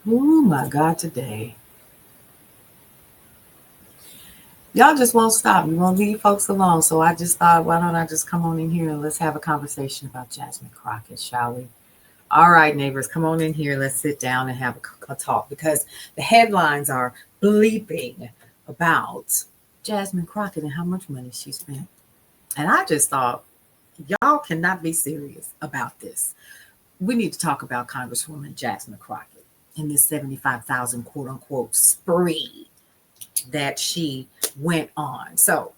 Oh my God, today. Y'all just won't stop. You won't leave folks alone. So I just thought, why don't I just come on in here and let's have a conversation about Jasmine Crockett, shall we? All right, neighbors, come on in here. Let's sit down and have a talk because the headlines are bleeping about Jasmine Crockett and how much money she spent. And I just thought, y'all cannot be serious about this. We need to talk about Congresswoman Jasmine Crockett and this 75,000 quote unquote spree that she went on. So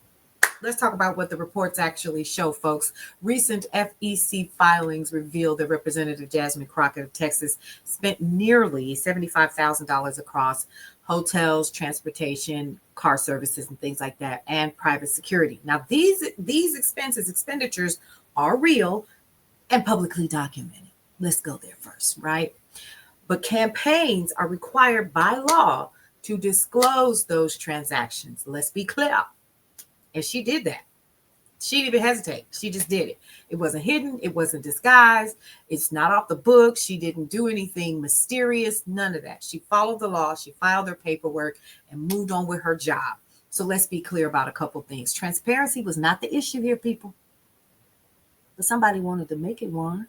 let's talk about what the reports actually show, folks. Recent FEC filings reveal that Representative Jasmine Crockett of Texas spent nearly $75,000 across hotels, transportation, car services, and things like that, and private security. Now, these expenditures are real and publicly documented. Let's go there first, right? But campaigns are required by law to disclose those transactions. Let's be clear. And she did that. She didn't even hesitate. She just did it. It wasn't hidden. It wasn't disguised. It's not off the book. She didn't do anything mysterious. None of that. She followed the law. She filed her paperwork and moved on with her job. So let's be clear about a couple things. Transparency was not the issue here, people. But somebody wanted to make it one.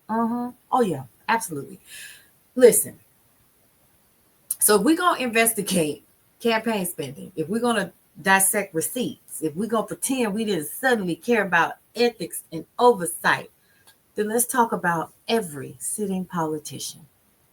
Oh, yeah, absolutely. Listen, so if we're going to investigate campaign spending, if we're going to dissect receipts, if we're going to pretend we didn't suddenly care about ethics and oversight, then let's talk about every sitting politician,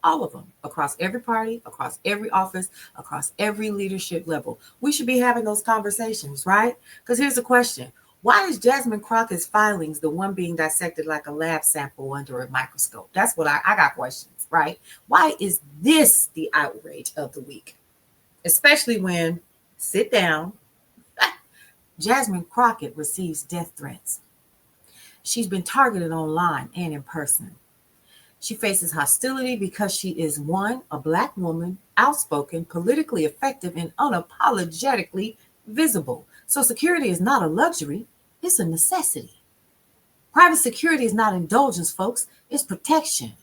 all of them, across every party, across every office, across every leadership level. We should be having those conversations, right? Because here's the question. Why is Jasmine Crockett's filings the one being dissected like a lab sample under a microscope? That's what I got questions, right? Why is this the outrage of the week? Especially when, sit down, Jasmine Crockett receives death threats. She's been targeted online and in person. She faces hostility because she is one, a Black woman, outspoken, politically effective, and unapologetically visible. So security is not a luxury, it's a necessity. Private security is not indulgence, folks, it's protection.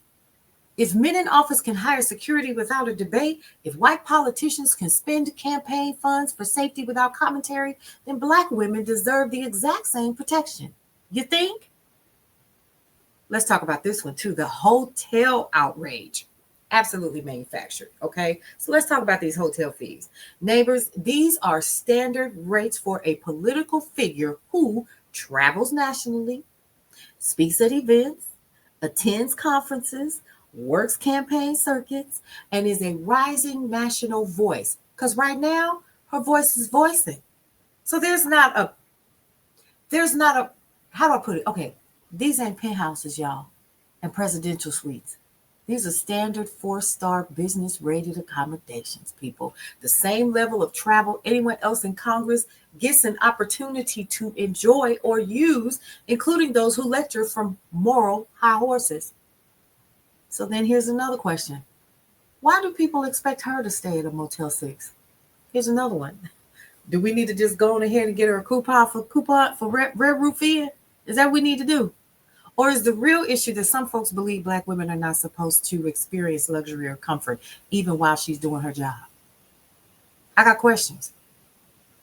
If men in office can hire security without a debate, if white politicians can spend campaign funds for safety without commentary, then Black women deserve the exact same protection. You think? Let's talk about this one too, the hotel outrage. Absolutely manufactured. Okay. So let's talk about these hotel fees. Neighbors, these are standard rates for a political figure who travels nationally, speaks at events, attends conferences, works campaign circuits, and is a rising national voice. Because right now, her voice is voicing. So there's not a, how do I put it? Okay, these ain't penthouses, y'all, and presidential suites. These are standard 4-star business rated accommodations, people. The same level of travel anyone else in Congress gets an opportunity to enjoy or use, including those who lecture from moral high horses. So then here's another question. Why do people expect her to stay at a Motel 6? Here's another one. Do we need to just go on ahead and get her a coupon for Red Roof Inn? Is that what we need to do? Or is the real issue that some folks believe Black women are not supposed to experience luxury or comfort even while she's doing her job? I got questions.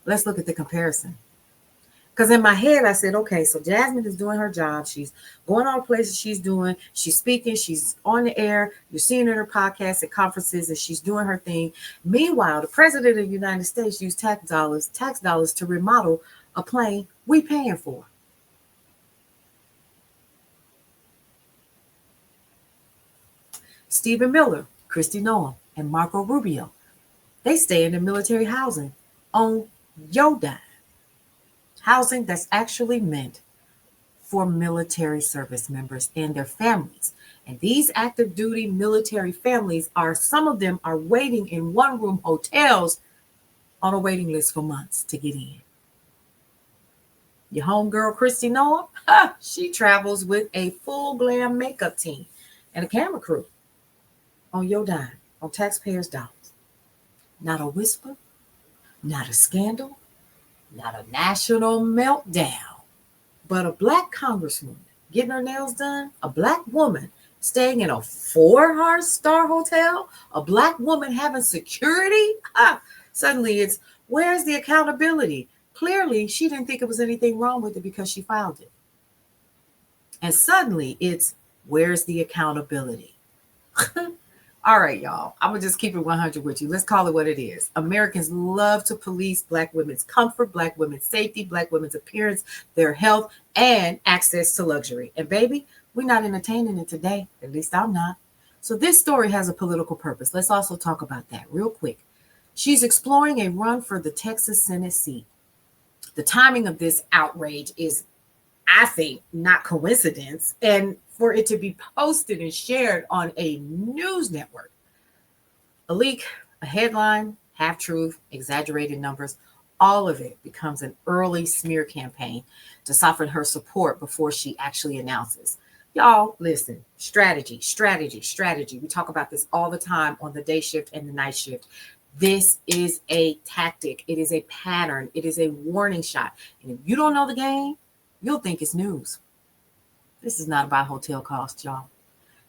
Let's look at the comparison. Because in my head, I said, okay, so Jasmine is doing her job. She's going all the places she's doing. She's speaking. She's on the air. You're seeing her in her podcasts and conferences, and she's doing her thing. Meanwhile, the president of the United States used tax dollars to remodel a plane we paying for. Stephen Miller, Christy Noem, and Marco Rubio, they stay in the military housing on your dime. Housing that's actually meant for military service members and their families. And these active duty military families are, some of them are waiting in one room hotels on a waiting list for months to get in. Your homegirl, Christy Noah, she travels with a full glam makeup team and a camera crew on your dime, on taxpayers' dollars. Not a whisper, not a scandal, not a national meltdown, but a Black congresswoman getting her nails done, a Black woman staying in a 4-star hotel, a black woman having security. Suddenly it's, where's the accountability? Clearly, she didn't think it was anything wrong with it because she filed it. And suddenly it's, where's the accountability? All right, y'all. I'm going to just keep it 100 with you. Let's call it what it is. Americans love to police black women's comfort, black women's safety, black women's appearance, their health, and access to luxury. And baby, we're not entertaining it today. At least I'm not. So this story has a political purpose. Let's also talk about that real quick. She's exploring a run for the Texas Senate seat. The timing of this outrage is, I think, not coincidence. And for it to be posted and shared on a news network, a leak, a headline, half truth, exaggerated numbers, all of it becomes an early smear campaign to soften her support before she actually announces. Y'all, listen, strategy, strategy, strategy. We talk about this all the time on the day shift and the night shift. This is a tactic. It is a pattern. It is a warning shot. And if you don't know the game, you'll think it's news. This is not about hotel costs, y'all.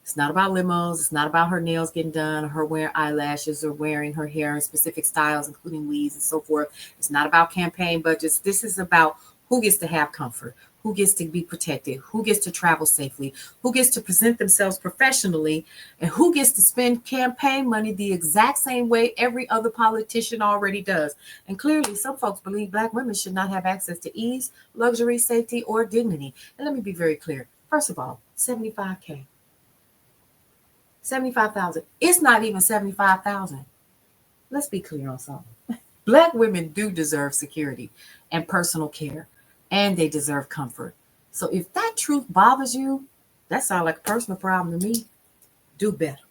It's not about limos. It's not about her nails getting done, or her wearing eyelashes, or wearing her hair in specific styles, including weaves and so forth. It's not about campaign budgets. This is about who gets to have comfort, who gets to be protected, who gets to travel safely, who gets to present themselves professionally, and who gets to spend campaign money the exact same way every other politician already does. And clearly, some folks believe black women should not have access to ease, luxury, safety, or dignity. And let me be very clear. First of all, $75K. 75,000. It's not even 75,000. Let's be clear on something. Black women do deserve security and personal care, and they deserve comfort. So if that truth bothers you, that sounds like a personal problem to me. Do better.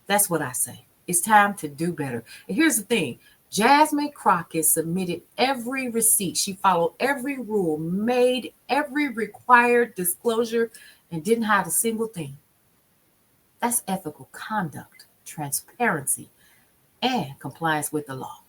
That's what I say. It's time to do better. And here's the thing. Jasmine Crockett submitted every receipt. She followed every rule, made every required disclosure, and didn't hide a single thing. That's ethical conduct, transparency, and compliance with the law.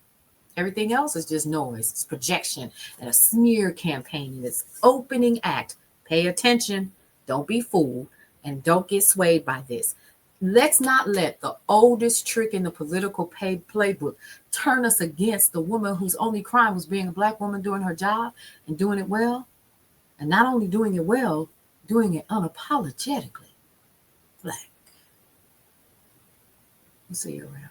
Everything else is just noise. It's projection and a smear campaign in its opening act. Pay attention. Don't be fooled. And don't get swayed by this. Let's not let the oldest trick in the political playbook turn us against the woman whose only crime was being a black woman doing her job and doing it well. And not only doing it well, doing it unapologetically. Black. We'll see you around.